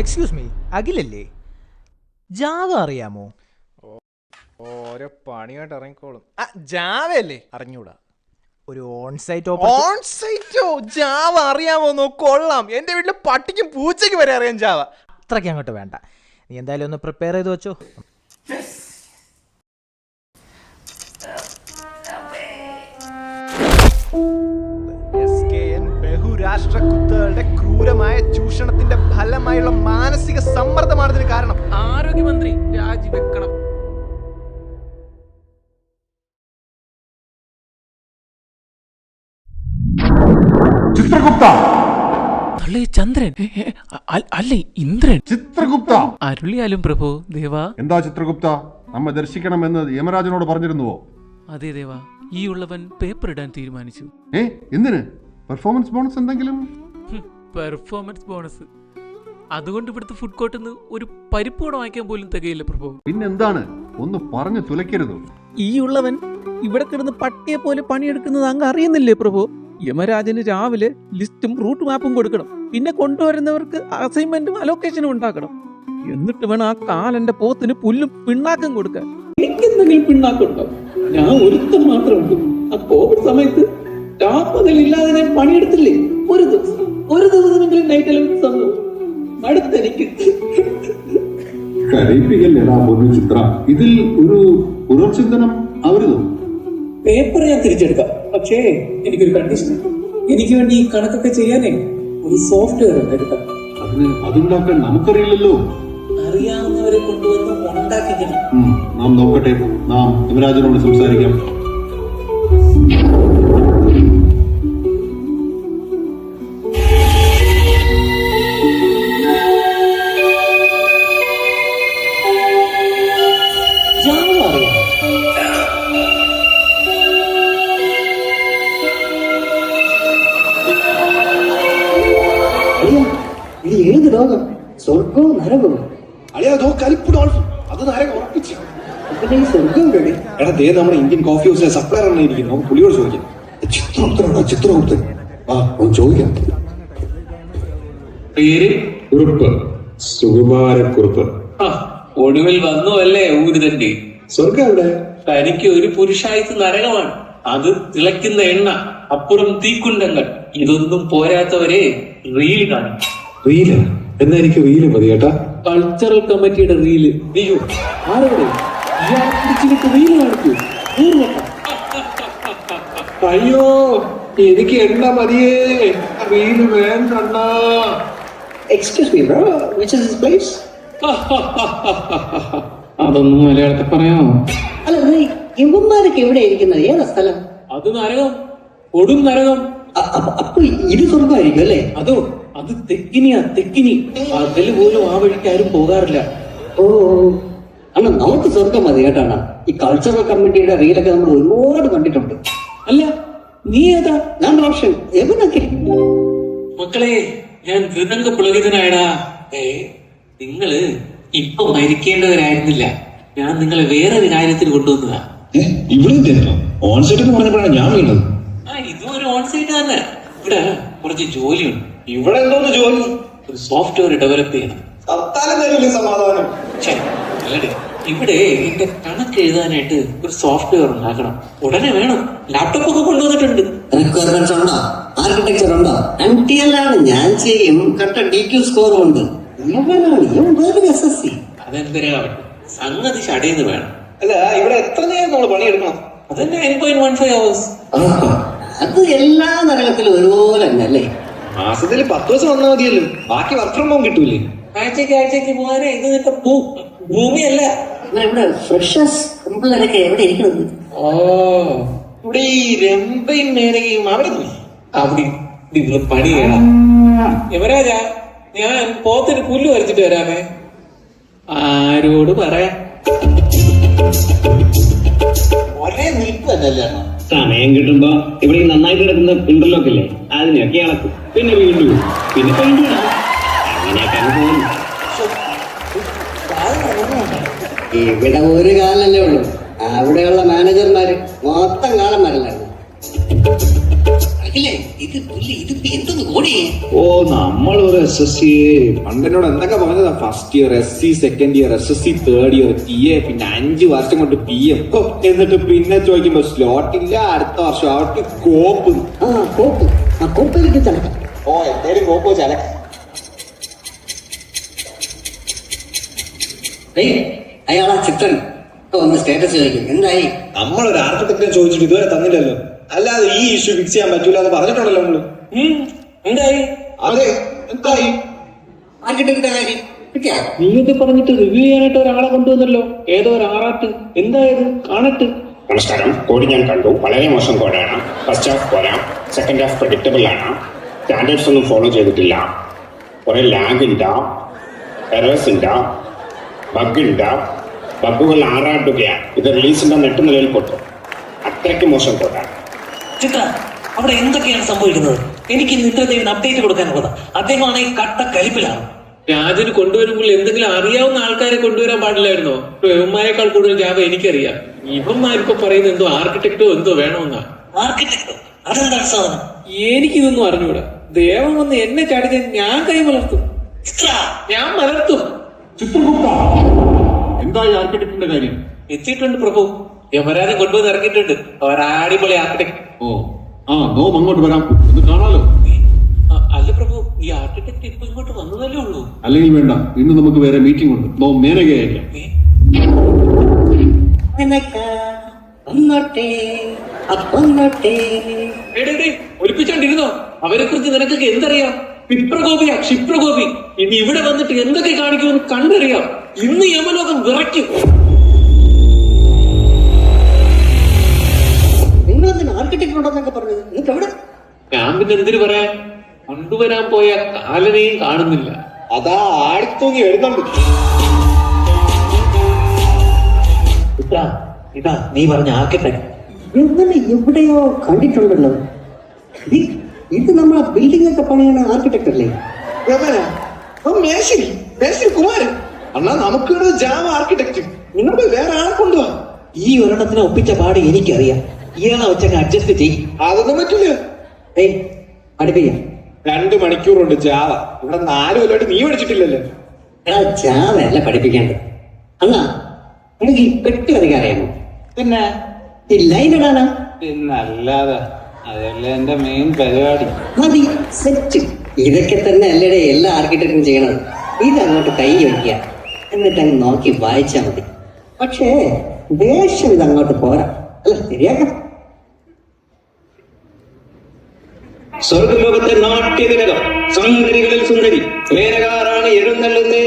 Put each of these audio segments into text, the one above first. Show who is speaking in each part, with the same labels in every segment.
Speaker 1: Excuse me, അഖിലല്ലേ? Java അറിയാമോ?
Speaker 2: ഓരോ പണിയായിട്ട് ഇറങ്ങിക്കോളും. Java അല്ലേ? അറിഞ്ഞൂടാ.
Speaker 1: ഒരു ഓൺസൈറ്റ്
Speaker 2: ഓൺസൈറ്റോ? ജാവ അറിയാമോന്നോ? കൊള്ളാം. എന്റെ വീട്ടില് പട്ടിക്കും പൂച്ചയ്ക്ക് വരെ അറിയാം ജാവ.
Speaker 1: അത്രയ്ക്ക് അങ്ങോട്ട് വേണ്ട. നീ എന്തായാലും ഒന്ന് പ്രിപ്പയർ ചെയ്ത് വെച്ചോ.
Speaker 2: ബഹുരാഷ്ട്ര കുത്തകളുടെ ക്രൂരമായ ചൂഷണത്തിന്റെ ഫലമായുള്ള മാനസിക സമ്മർദ്ദമാണ് ഇതിന് കാരണം.
Speaker 3: ആരോഗ്യമന്ത്രി രാജിവെക്കണം.
Speaker 4: ചിത്രഗുപ്ത
Speaker 3: അല്ലേ ചന്ദ്രൻ? അല്ലേ ഇന്ദ്രൻ?
Speaker 4: ചിത്രഗുപ്ത
Speaker 3: അരുളിയാലും പ്രഭു ദേവാ.
Speaker 4: എന്താ ചിത്രഗുപ്ത, നമ്മെ ദർശിക്കണമെന്ന് യമരാജനോട് പറഞ്ഞിരുന്നുവോ?
Speaker 3: അതെ ദേവാ, ഈ ഉള്ളവൻ പേപ്പർ ഇടാൻ തീരുമാനിച്ചു.
Speaker 4: എന്തിന്? പെർഫോമൻസ് ബോണസ് എന്തെങ്കിലും?
Speaker 3: Performance bonus? അതുകൊണ്ട് ഇവിടുത്തെ ഫുഡ് കോർട്ടിൽ നിന്ന് ഒരു പരിപ്പോടെ വാങ്ങിക്കാൻ പോലും തികയില്ല പ്രഭു.
Speaker 4: പിന്നെന്താണ്? ഒന്ന് പറഞ്ഞു തുലയ്ക്കരുത്.
Speaker 3: ഈ ഉള്ളവൻ ഇവിടെ കിടന്ന് പട്ടിയെ പോലെ പണിയെടുക്കുന്നത് അങ്ങ് അറിയുന്നില്ലേ പ്രഭു? യമരാജന് രാവിലെ ലിസ്റ്റും റൂട്ട് മാപ്പും കൊടുക്കണം. പിന്നെ കൊണ്ടുവരുന്നവർക്ക് അസൈൻമെന്റും അലോക്കേഷനും ഉണ്ടാക്കണം. എന്നിട്ട് വേണം ആ കാലന്റെ പോത്തിന് പുല്ലും പിണ്ണാക്കും കൊടുക്കാൻ.
Speaker 5: എനിക്കെന്തെങ്കിലും പിണ്ണാക്കുണ്ടോ? ഞാൻ ഒരുത്തം മാത്രമുണ്ട്. ആ കോവിഡ് സമയത്ത് രാപ്പകലില്ലാതെ ഞാൻ പണിയെടുത്തില്ലേ? ഒരു ദിവസമെങ്കിലും നൈറ്റ് അലവൻസ് തന്നു. അടുത്തെനിക്ക്
Speaker 4: കരയിപ്പിക്കല്ലേടാ പൊന്നു ചിത്ര. ഇതിൽ ഒരു പുനർചിന്തനം അവരുതോ?
Speaker 5: പേപ്പർ ഞാൻ തിരിച്ചെടുക്കാം, പക്ഷേ എനിക്കൊരു കണ്ടീഷൻ. എനിക്ക് വേണ്ടി ഈ കണക്കൊക്കെ ചെയ്യാനേ ഒരു സോഫ്റ്റ്വെയർ എടുക്കാം.
Speaker 4: അതുണ്ടാക്കാൻ നമുക്കറിയില്ലല്ലോ.
Speaker 5: അറിയാവുന്നവരെ കൊണ്ടുവന്ന് ഉണ്ടാക്കിക്കണം.
Speaker 4: നാം നോക്കട്ടെ. നാം യമരാജനോട് സംസാരിക്കാം.
Speaker 5: ഏത് ലോകം? സ്വർഗവും നരകവും?
Speaker 2: അത് നേരെ ഉറപ്പിച്ചു.
Speaker 5: സ്വർഗം വേണ്ടി
Speaker 6: എടാ ദേ നമ്മുടെ ഇന്ത്യൻ കോഫി ഹൗസിലെ സപ്ലയർ ആണ് ഇരിക്കുന്നത്. നമുക്ക് പുള്ളിയോട് ചോദിക്കാം. ചിത്രഗുപ്തനാണോ? ചിത്രഗുപ്തൻ. ഒന്ന് ചോദിക്കാം.
Speaker 7: പേര് കുറുപ്പ്, സുകുമാരക്കുറുപ്പ്. ഒടുവിൽ വന്നു അല്ലേ ഊരുതന്റെ?
Speaker 6: സ്വർഗം എവിടെ?
Speaker 7: തനിക്ക് ഒരു പുരുഷായുസ് നരകമാണ്. അത് തിളയ്ക്കുന്ന എണ്ണ, അപ്പുറം തീക്കുണ്ടങ്ങൾ. ഇതൊന്നും പോരാത്തവരെ റീൽ കാണും.
Speaker 6: റീല്? എന്നാ എനിക്ക് റീല് മതി കേട്ടാ.
Speaker 5: കൾച്ചറൽ കമ്മിറ്റിയുടെ റീല്.
Speaker 6: അയ്യോ,
Speaker 5: ആരോടെ റീല് കാണിക്കൂ?
Speaker 6: അയ്യോ, എനിക്ക് എണ്ണ മതിയേ, റീല് വേണ്ട.
Speaker 5: Excuse me bro, which is this place?
Speaker 7: അതൊന്നും മലയാളത്തിൽ പറയാമോ?
Speaker 5: അല്ല, ഇവന്മാരൊക്കെ എവിടെ ഇരിക്കുന്നത്? ഏതാ സ്ഥലം?
Speaker 7: അത് നരകം, കൊടും നരകം.
Speaker 5: അപ്പൊ ഇത് സ്വർഗമായിരിക്കും അല്ലേ?
Speaker 7: അതോ, അത് തെക്കിനിയാ, തെക്കിനി. അതില് പോലും ആ വഴിക്ക് ആരും പോകാറില്ല.
Speaker 5: ഓ അല്ല, നമുക്ക് സ്വർഗം മതി കേട്ടാണ്. ഈ കൾച്ചറൽ കമ്മിറ്റിയുടെ റീലൊക്കെ നമ്മൾ ഒരുപാട് കണ്ടിട്ടുണ്ട്.
Speaker 7: അല്ല, നീ ഏതാ?
Speaker 5: ഞാൻ റോഷൻ. എവിടൊക്കെ
Speaker 7: മക്കളെ, ഞാൻ ഹൃദംഗ പുളകിതനായടാ. നിങ്ങള് ഇപ്പൊ മരിക്കേണ്ടവരായിരുന്നില്ല. ഞാൻ നിങ്ങളെ വേറൊരു കാര്യത്തിന് കൊണ്ടുവന്നതാ.
Speaker 6: ഇവിടെ ഓൺസൈറ്റ് എന്ന് പറഞ്ഞപ്പോഴാണ് ഞാൻ വീണത്.
Speaker 7: ഇതും ഒരു ഓൺസൈറ്റ് തന്നെ. ഇവിടെ കുറച്ച് ജോലിയുണ്ട്.
Speaker 6: ഇവിടെ എന്തോന്ന് ജോലി?
Speaker 7: ഒരു സോഫ്റ്റ്വെയർ ഡെവലപ്പ് ചെയ്യണം.
Speaker 6: സമാധാനം.
Speaker 7: അല്ലടേ, ഇവിടെ എന്റെ കണക്ക് എഴുതാനായിട്ട് ഒരു സോഫ്റ്റ്വെയർ ഉണ്ടാക്കണം. ഉടനെ വേണം. ലാപ്ടോപ്പ് ഒക്കെ കൊണ്ടുവന്നിട്ടുണ്ട്.
Speaker 5: റിക്വയർമെന്റ്സ് ഉണ്ടോ? ആർക്കിടെക്ചർ ഉണ്ടോ? MTL ആണ്. ഞാൻ ചെയ്യും. കട്ട DQ സ്കോർ ഉണ്ട്.
Speaker 7: അതെന്തിനാ? സംഗതി ഷടേന്ന് വേണം.
Speaker 6: അല്ല, ഇവിടെ എത്ര നേരം നമ്മൾ പണിയെടുക്കണം?
Speaker 7: അതന്നെ 9.15 hours.
Speaker 5: അത് എല്ലാ നരകത്തിലും ഒരുപോലെ തന്നെ അല്ലേ?
Speaker 6: മാസത്തിൽ 10 ദിവസം വന്നാൽ മതിയല്ലോ. ബാക്കി വർക്ക് ഫ്രം ഹോം കിട്ടൂലേ?
Speaker 7: ആഴ്ചക്ക് പോകാനേ. ഇത് നിന്റെ ഭൂമിയല്ല.
Speaker 5: ഇവിടെ ഫ്രഷേഴ്സ് പിള്ളേരൊക്കെ എവിടെ ഇരിക്കുന്നത്?
Speaker 7: ഓ, ഇവിടെ ഈ രമ്പയും മേനകയും അവിടെ അവിടെ നിങ്ങൾ പണി ചെയ്യണം. യമരാജ, ഞാൻ പോത്തിന് പുല്ല് വരച്ചിട്ട് വരാമേ. ആരോട് പറയാം?
Speaker 5: ഒരേ നിൽപ്പ് തന്നെയല്ലേ?
Speaker 8: സമയം കിട്ടുമ്പോ ഇവിടെ നന്നായിട്ട് കിടക്കുന്ന ഇന്റർലോക്ക് ഇല്ലേ, അതിനൊക്കെ ഇളക്കും. പിന്നെ വീണ്ടും പിന്നെ പെയിന്റ് ഇടാം. അങ്ങനെയൊക്കെ പോകുന്നു.
Speaker 5: ഇവിടെ ഒരു കാലല്ലേ ഉള്ളൂ. അവിടെയുള്ള മാനേജർമാര് മൊത്തം കാലന്മാരല്ലായിരുന്നു.
Speaker 6: ഓ നമ്മളൊരു SSC പണ്ടെന്നോട് എന്തൊക്കെ പറഞ്ഞതാ, first year SC, second year SSC, third year TA, പിന്നെ 5 വർഷം കൊണ്ട് PM. എന്നിട്ട് പിന്നെ ചോദിക്കുമ്പോ സ്ലോട്ട് ഇല്ല, അടുത്ത വർഷം അവർക്ക് കോപ്പ്. ഓ എന്തേലും കോപ്പ് ചലക്ക.
Speaker 9: അയാളാ ചിത്രൻ ഒന്ന് സ്റ്റാറ്റസ് ചോദിക്കും, എന്തായി?
Speaker 6: നമ്മളൊരു ആർക്കിടെക്റ്റിനെ ചോദിച്ചിട്ട് ഇതുവരെ തന്നില്ലല്ലോ. അല്ലാതെ ഈ ഇഷ്യൂ ഫിക്സ് ചെയ്യാൻ പറ്റൂല എന്ന് പറഞ്ഞിട്ടുണ്ടല്ലോ നമ്മള്.
Speaker 7: എന്തായി?
Speaker 6: അതെ, എന്തായി?
Speaker 9: ആർക്കിടെക്റ്റിന്റെ കാര്യം കിട്ടിയാ?
Speaker 5: നീയൊക്കെ പറഞ്ഞിട്ട് റിവ്യൂ ചെയ്യാനായിട്ട് ഒരാളെ കൊണ്ടുവന്നല്ലോ, ഏതോ ഒരു ആറാട്ട്. എന്തായത്? കാണട്ട്.
Speaker 8: നമസ്കാരം. കോഡ് ഞാൻ കണ്ടു. വളരെ മോശം കോഡാണ്. ഫസ്റ്റ് ഹാഫ് പോരാ, സെക്കൻഡ് ഹാഫ് പ്രഡിക്റ്റബിൾ ആണ്. സ്റ്റാൻഡേർഡ്സ് ഒന്നും ഫോളോ ചെയ്തിട്ടില്ല. കുറെ ലാഗ് ഉണ്ട്, എറേഴ്സ് ഉണ്ട്, ബഗ് ഉണ്ട്. ബഗ്ഗുകൾ ആറാടുകയാണ്. ഇത് റിലീസിന്റെ നെട്ട് നിലയിൽ പൊട്ടും. അത്രയ്ക്ക് മോശം കോഡാണ്.
Speaker 7: ചിത്ര, അവിടെ എന്തൊക്കെയാണ് സംഭവിക്കുന്നത്? എനിക്ക് നിദ്രദേവൻ അപ്ഡേറ്റ് കൊടുക്കാനുള്ളത്. അദ്ദേഹമാണ് ഈ കട്ട കലിപ്പിലാണ്. രാജന് കൊണ്ടുവരുമ്പോൾ എന്തെങ്കിലും അറിയാവുന്ന ആൾക്കാരെ കൊണ്ടുവരാൻ പാടില്ലായിരുന്നോ? ഇവന്മാരെക്കാൾ കൂടുതൽ ജാവ എനിക്കറിയാം. ഇവന്മാരിപ്പോ പറയുന്നത് എന്തോ ആർക്കിടെക്റ്റോ എന്തോ വേണമെന്നാ. ആർക്കിടെക്റ്റോ? അതെന്താണ് സാധനം?
Speaker 5: എനിക്കിതൊന്നും അറിഞ്ഞൂടാ. ദേവൻ വന്ന് എന്നെ ചാടിച്ച് ഞാൻ കൈ മലർത്തും.
Speaker 7: ചിത്ര, ഞാൻ മലർത്തും.
Speaker 4: എന്തായി ആർക്കിടെക്റ്റിന്റെ കാര്യം?
Speaker 7: എത്തിയിട്ടുണ്ട് പ്രഭു. യമരാജൻ കൊണ്ടുവന്ന് ഇറങ്ങിയിട്ടുണ്ട്. ഒരടിപൊളി ആർക്കിടെക്ട്.
Speaker 4: നോം അങ്ങോട്ട് വരാം, ഒന്ന് കാണാലോ.
Speaker 7: അല്ല പ്രഭു, ഈ ആർക്കിടെക്ട് ഇപ്പൊ ഇങ്ങോട്ട് വന്നതല്ലേ ഉള്ളൂ.
Speaker 4: അല്ലെങ്കിൽ വേണ്ട, ഇന്ന് നമുക്ക് വേറെ മീറ്റിംഗ് ഉണ്ട്. നോം മേനകയായിരിക്കാം.
Speaker 7: ഒലിപ്പിച്ചോണ്ടിരുന്നോ? അവരെ കുറിച്ച് നിനക്കൊക്കെ എന്തറിയാം? വിപ്രകോപിയാ, ക്ഷിപ്രകോപി. ഇനി ഇവിടെ വന്നിട്ട് എന്തൊക്കെ കാണിക്കുമെന്ന് കണ്ടറിയാം. ഇന്ന് യമലോകം വിറയ്ക്കും. ഞാൻ പിന്നെ എന്തിനു പറയാൻ? കൊണ്ടുവരാൻ പോയ കാലനെയും കാണുന്നില്ല.
Speaker 6: അതാ ആടിത്തൂങ്ങി എഴുതുന്നുണ്ട്.
Speaker 7: ഇതാ നീ പറഞ്ഞ ആർക്കിടെക്ട്.
Speaker 9: എവിടെയോ കണ്ടിട്ടുണ്ടല്ലോ. ഇത് നമ്മളെ ബിൽഡിംഗ് ഒക്കെ പണിയാണ് ആർക്കിടെക്ട് അല്ലേ?
Speaker 6: കുമാരൻ അണ്ണാ, നമുക്ക് ജാവ ആർക്കിടെക്ട്. നിങ്ങൾ വേറെ ആളെ കൊണ്ടുപോവാ.
Speaker 7: ഈ ഒരെണ്ണത്തിനെ ഒപ്പിച്ച പാട് എനിക്കറിയാം. ഇയാളെ വെച്ചൊക്കെ അഡ്ജസ്റ്റ് ചെയ്യും.
Speaker 6: അതൊന്നും പറ്റില്ല.
Speaker 9: പഠിപ്പിക്കാം.
Speaker 6: 2 മണിക്കൂറുണ്ട് ജാവ. ഇവിടെ 4 കൊല്ലമായിട്ട് നീ പഠിച്ചിട്ടില്ലല്ലോ.
Speaker 9: ജാവ അല്ല പഠിപ്പിക്കേണ്ടത്. അണ്ണാ, എനിക്ക് ഈ പെട്ടി അധികം അറിയാമോ?
Speaker 6: പിന്നെ
Speaker 9: ഈ ലൈൻ ഇടാനാ.
Speaker 6: പിന്നല്ലാതെ അതല്ലേ എന്റെ മെയിൻ പരിപാടി.
Speaker 9: മതി, സെറ്റ്. ഇതൊക്കെ തന്നെ അല്ലേടെ എല്ലാ ആർക്കിടെക്റ്റും ചെയ്യണത്. ഇതങ്ങോട്ട് കൈ വയ്ക്കുക, എന്നിട്ട് അങ്ങ് നോക്കി വായിച്ചാൽ മതി. പക്ഷേ വേഷം ഇതങ്ങോട്ട് പോരാ. അല്ല, ശരിയാക്കാം.
Speaker 8: സ്വർഗലോകത്തെ നാട്യതിലകം സുന്ദരികളിൽ സുന്ദരി മേനകാറാണ് എഴുന്നള്ളുന്നേ.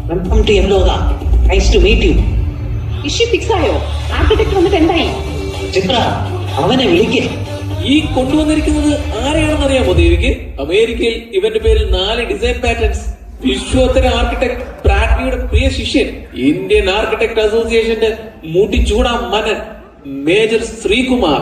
Speaker 7: Welcome to Yamaloka. Nice to meet you.
Speaker 10: Issue fix ആയോ? ആർക്കിടെക്ട് വന്നിട്ട് എന്തായി?
Speaker 7: ചിത്ര, അവനെ വിളിക്കേ. ഈ കൊണ്ടുവന്നിരിക്കുന്നത് ആരെയാണെന്ന് അറിയാമോ ദേവിക്ക്? അമേരിക്കയിൽ ഇവന്റെ പേരിൽ 4 ഡിസൈൻ പാറ്റേൺസ്. വിശ്വോത്തര ആർക്കിടെക്ട് പ്രാഗ്നിയുടെ പ്രിയ ശിഷ്യൻ, ഇന്ത്യൻ ആർക്കിടെക്ട് അസോസിയേഷന്റെ മുടിച്ചൂടാ മനൻ മേജർ ശ്രീകുമാർ.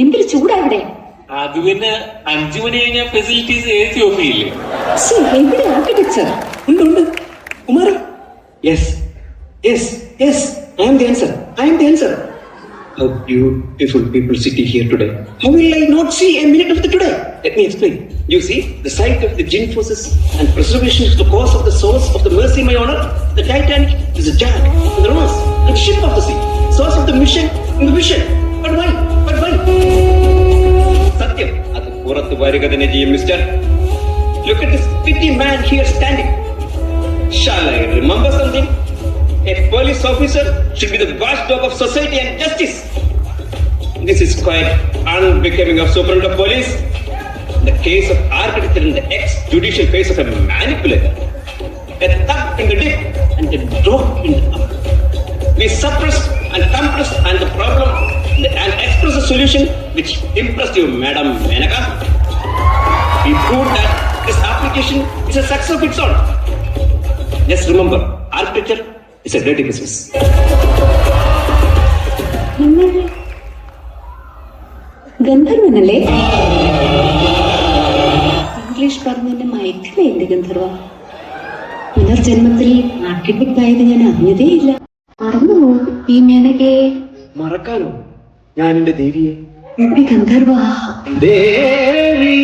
Speaker 10: എന്തൊരു ചൂടാ ഇവിടെ.
Speaker 7: അത് പിന്നെ 5 മണി കഴിഞ്ഞാൽ ഫെസിലിറ്റീസ് AC ഓഫ് ചെയ്യില്ലേ?
Speaker 10: എവിടെ ആർക്കിടെക്ചർ?
Speaker 9: ഉണ്ട്. Kumaran. Yes yes yes, I am the answer. I am the answer.
Speaker 5: How beautiful people sitting here today.
Speaker 9: How will I not see a minute of the today? Let me explain. You see, the sight of the Jin forces and preservation is the cause of the source of the mercy, my honor. The Titanic is a jack in the rowers and ship of the sea. Source of the mission in the vision. But why? But why? Satyam, അത് പുറത്ത് വരിക തന്നെ ചെയ്യും mister. Look at this pretty man here standing. Shall I remember something? A police officer should be the watchdog of society and justice. This is quite unbecoming of Superintendent of Police. The case of architecture in the ex-judicial face of a manipulator, a thug in the dip and a drop in the up. We suppressed and compressed and the problem and expressed a solution which impressed you, Madam Menaka. We proved that this application is a success of its own. Just remember, architecture is a dirty business.
Speaker 10: ഗന്ധർവനല്ലേ? English പറഞ്ഞെന്നെ മയക്കില്ലേ എന്റെ ഗന്ധർവ? പുനർജന്മത്തിൽ architect ആയത് ഞാൻ അറിഞ്ഞതേയില്ല. മറന്നു ഈ മേനകയെ?
Speaker 9: മറക്കാനോ ഞാൻ എന്റെ ദേവിയെ?
Speaker 10: എന്റെ ഗന്ധർവ
Speaker 9: ദേവി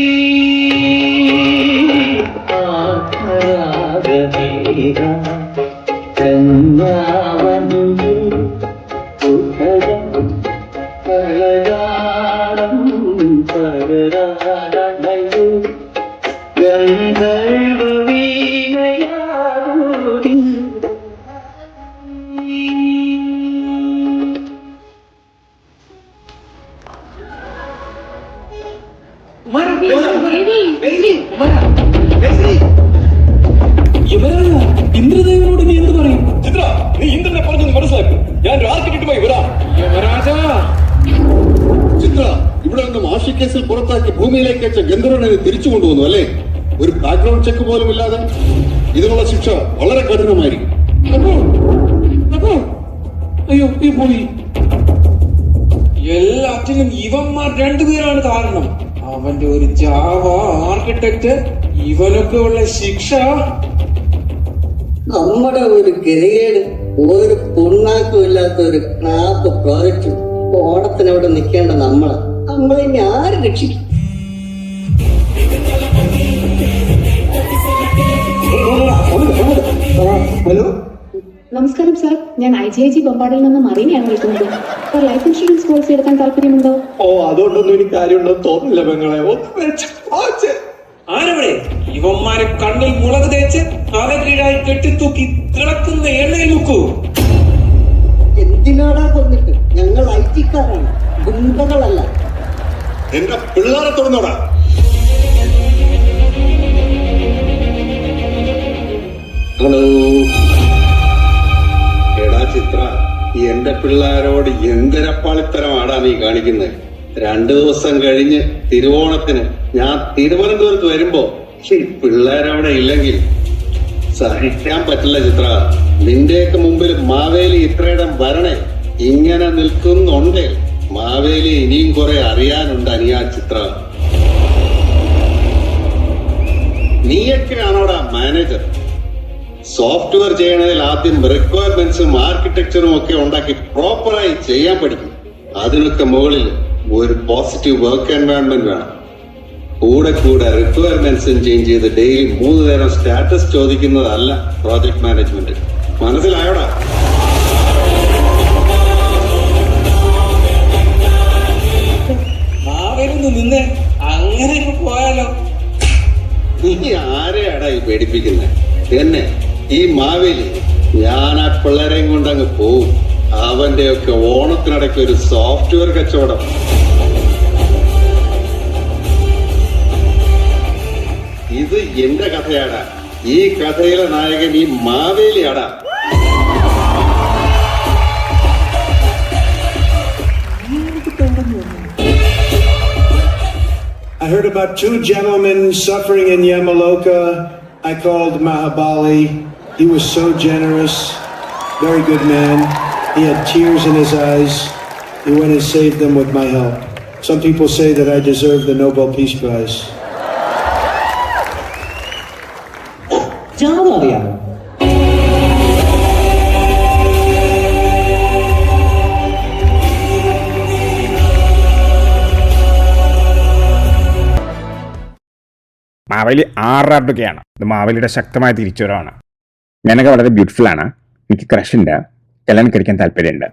Speaker 5: ഇന്ദ്രദേവനോട് നീ എന്ത് പറയും?
Speaker 6: ചിത്ര, നീ ഇന്ദ്രനെ പറഞ്ഞു മനസ്സിലാക്കും. ഞാൻ ഒരു ആർക്കിടെക്റ്റുമായി വരാം.
Speaker 5: യമരാജാ,
Speaker 4: ചിത്ര, ഇവിടെ നിന്ന് മാഷി കേസിൽ പുറത്താക്കി ഭൂമിയിലേക്ക് വെച്ച ഗന്ധർവനെ തിരിച്ചു കൊണ്ടുവന്നു അല്ലേ? ഒരു ബാക്ക്ഗ്രൗണ്ട് ചെക്ക് പോലും ഇല്ലാതെ. ഇതിനുള്ള ശിക്ഷ വളരെ കഠിനമായിരിക്കും.
Speaker 5: അയ്യോ ഈ പോയി. എല്ലാറ്റിനും ഇവന്മാർ രണ്ടുപേരാണ് കാരണം. അവന്റെ ഒരു ജാവ ആർക്കിടെക്ട്, ഇവനൊക്കെ ഉള്ള ശിക്ഷ.
Speaker 11: നമ്മുടെ ഒരു ഗതികേട്, ഒരു പുണ്ണാക്കും ഇല്ലാത്ത ഒരു ക്ലാപ്പ് പ്രോജക്റ്റ് ഓണത്തിനവിടെ നിൽക്കേണ്ട നമ്മളെ ഇനി ആര് രക്ഷിക്കും?
Speaker 9: ഹലോ,
Speaker 10: നമസ്കാരം സാർ, ഞാൻ IGIG ബൊമ്പാടിൽ നിന്ന് മറീനയാണ് വിളിക്കുന്നത്. സാർ ലൈഫ് ഇൻഷുറൻസ് പോളിസി എടുക്കാൻ താല്പര്യമുണ്ടോ?
Speaker 9: അതുകൊണ്ടൊന്നും എനിക്ക് കാര്യമുണ്ടെന്ന് തോന്നില്ല പെങ്ങളെ.
Speaker 7: ആരവിടെ? ഇവന്മാരെ കണ്ണിൽ മുളക് തേച്ച് തല കീഴായി കെട്ടിത്തൂക്കി തിളക്കുന്ന എണ്ണയിൽ മുക്കൂ.
Speaker 11: എന്തിനാടാ കൊന്നിട്ട്? ഞങ്ങൾ IT-ക്കാരാണ്, ഗുണ്ടകളല്ല.
Speaker 4: എന്റെ പിള്ളേരെ തുറന്നോടാ. ഹലോ, എടാ ചിത്ര, എന്റെ പിള്ളേരോട് എന്തൊരപ്പാളിത്തരമാടാ നീ കാണിക്കുന്നത്? 2 ദിവസം കഴിഞ്ഞ് തിരുവോണത്തിന് ഞാൻ തിരുവനന്തപുരത്ത് വരുമ്പോ ഈ പിള്ളേരവിടെ ഇല്ലെങ്കിൽ സഹിക്കാൻ പറ്റില്ല ചിത്ര. നിന്റെയൊക്കെ മുമ്പിൽ മാവേലി ഇത്രയിടം വരണേ. ഇങ്ങനെ നിൽക്കുന്നുണ്ടേ മാവേലി ഇനിയും കുറെ അറിയാനുണ്ട് അനിയാ ചിത്ര. നീയൊക്കെയാണോടാ മാനേജർ? സോഫ്റ്റ്വെയർ ചെയ്യണതിൽ ആദ്യം റിക്വയർമെന്റ്സും ആർക്കിടെക്ചറും ഒക്കെ ഉണ്ടാക്കി പ്രോപ്പറായി ചെയ്യാൻ പഠിക്കും. അതിനൊക്കെ മുകളിൽ ഒരു പോസിറ്റീവ് വർക്ക് എൻവയോൺമെന്റ് വേണം. കൂടെ റിക്വയർമെന്റ്സും ചേഞ്ച് ചെയ്ത് ഡെയിലി 3 നേരം സ്റ്റാറ്റസ് ചോദിക്കുന്നതല്ല പ്രോജക്ട് മാനേജ്മെന്റ്. മനസ്സിലായോടാ?
Speaker 7: നിന്നെ അങ്ങനെ പോയാലോ?
Speaker 4: നീ ആരെയാടാ ഈ പേടിപ്പിക്കുന്നത്? എന്നെ, ഈ മാവേലി? ഞാൻ ആ പിള്ളേരെയും കൊണ്ടങ്ങ് പോവും. അവന്റെ ഒക്കെ ഓണത്തിനിടയ്ക്ക് ഒരു സോഫ്റ്റ്വെയർ കച്ചവടം. ഇത് എന്റെ കഥയാടാ. ഈ കഥയിലെ നായകൻ ഈ മാവേലിയാടാ.
Speaker 12: I heard about 2 gentlemen suffering in Yamaloka. I called Mahabali. He was so generous, very good man. He had tears in his eyes. He went and saved them with my help. Some people say that I deserve the Nobel Peace Prize.
Speaker 7: Java അറിയാമോ?
Speaker 8: മാവേലി 6 അടുക്കുകയാണ്. ഇത് മാവേലിയുടെ ശക്തമായ തിരിച്ചുവരവാണ്. മേനക വളരെ beautiful ആണ്. എനിക്ക് crush ഉണ്ട്. കല്യാണം കഴിക്കാൻ താല്പര്യമുണ്ട്.